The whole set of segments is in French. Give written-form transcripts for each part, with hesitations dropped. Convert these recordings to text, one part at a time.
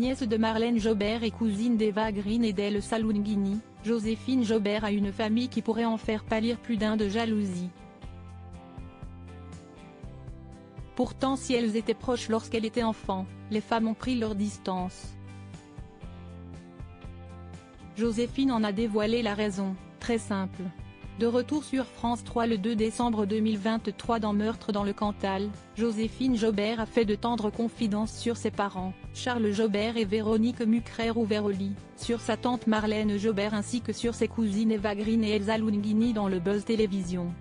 Nièce de Marlène Jobert et cousine d'Eva Green et d'Elle Salunguini, Joséphine Jobert a une famille qui pourrait en faire pâlir plus d'un de jalousie. Pourtant, si elles étaient proches lorsqu'elle était enfant, les femmes ont pris leur distance. Joséphine en a dévoilé la raison, très simple. De retour sur France 3 le 2 décembre 2023 dans Meurtre dans le Cantal, Joséphine Jobert a fait de tendres confidences sur ses parents, Charles Jobert et Véronique Mucrer-Ouveroli, sur sa tante Marlène Jobert ainsi que sur ses cousines Eva Green et Elsa Lunghini dans le Buzz Télévision.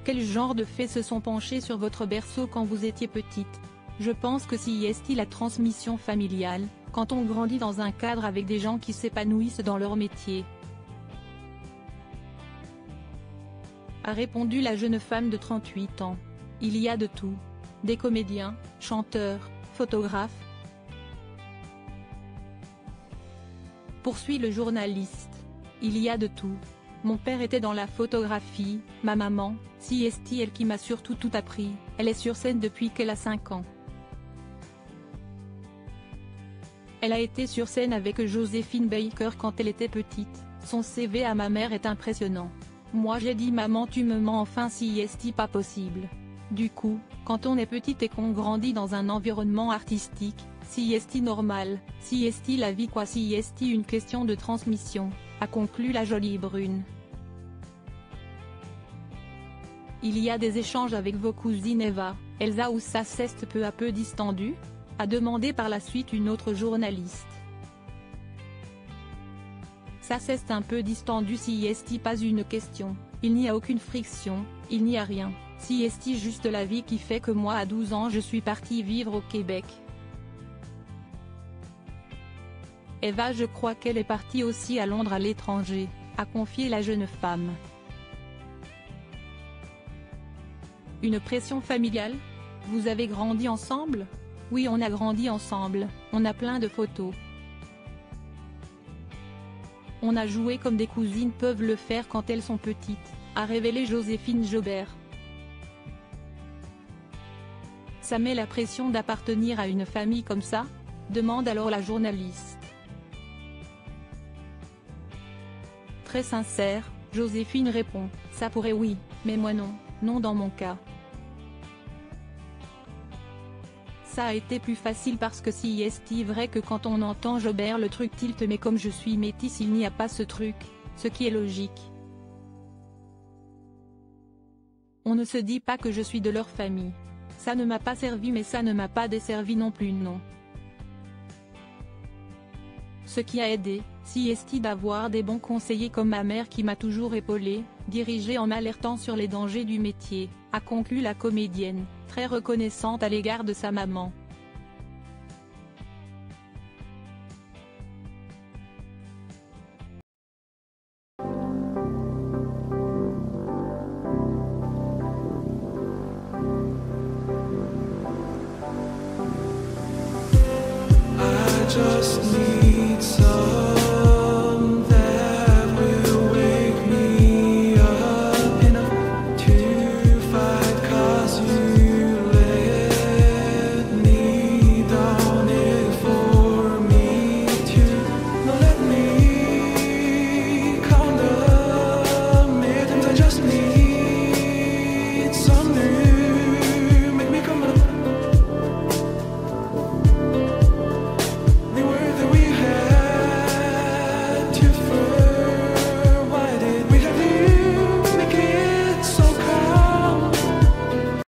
Quel genre de faits se sont penchés sur votre berceau quand vous étiez petite? Je pense que si est la transmission familiale, quand on grandit dans un cadre avec des gens qui s'épanouissent dans leur métier. A répondu la jeune femme de 38 ans. Il y a de tout. Des comédiens, chanteurs, photographes. Poursuit le journaliste. Il y a de tout. Mon père était dans la photographie, ma maman, si est elle qui m'a surtout tout appris, elle est sur scène depuis qu'elle a 5 ans. Elle a été sur scène avec Joséphine Baker quand elle était petite, son CV à ma mère est impressionnant. Moi j'ai dit maman tu me mens enfin si est pas possible. Du coup, quand on est petite et qu'on grandit dans un environnement artistique, si est normal, si est la vie quoi si est une question de transmission, a conclu la jolie brune. Il y a des échanges avec vos cousines Eva, Elsa ou ça s'est peu à peu distendu? A demandé par la suite une autre journaliste. Ça s'est un peu distendu si est pas une question, il n'y a aucune friction, il n'y a rien, si est juste la vie qui fait que moi à 12 ans je suis partie vivre au Québec. Eva je crois qu'elle est partie aussi à Londres à l'étranger, a confié la jeune femme. Une pression familiale? Vous avez grandi ensemble? Oui on a grandi ensemble, on a plein de photos. On a joué comme des cousines peuvent le faire quand elles sont petites, a révélé Joséphine Jobert. Ça met la pression d'appartenir à une famille comme ça? Demande alors la journaliste. Très sincère, Joséphine répond, ça pourrait oui, mais moi non, non dans mon cas. Ça a été plus facile parce que si est vrai que quand on entend Jobert le truc tilt mais comme je suis métisse il n'y a pas ce truc, ce qui est logique. On ne se dit pas que je suis de leur famille. Ça ne m'a pas servi mais ça ne m'a pas desservi non plus non. Ce qui a aidé, si est d'avoir des bons conseillers comme ma mère qui m'a toujours épaulée, dirigée en m'alertant sur les dangers du métier, a conclu la comédienne, très reconnaissante à l'égard de sa maman. I just need some that will wake me up enough to fight 'cause you let me down it for me to not let me count the minutes I just need some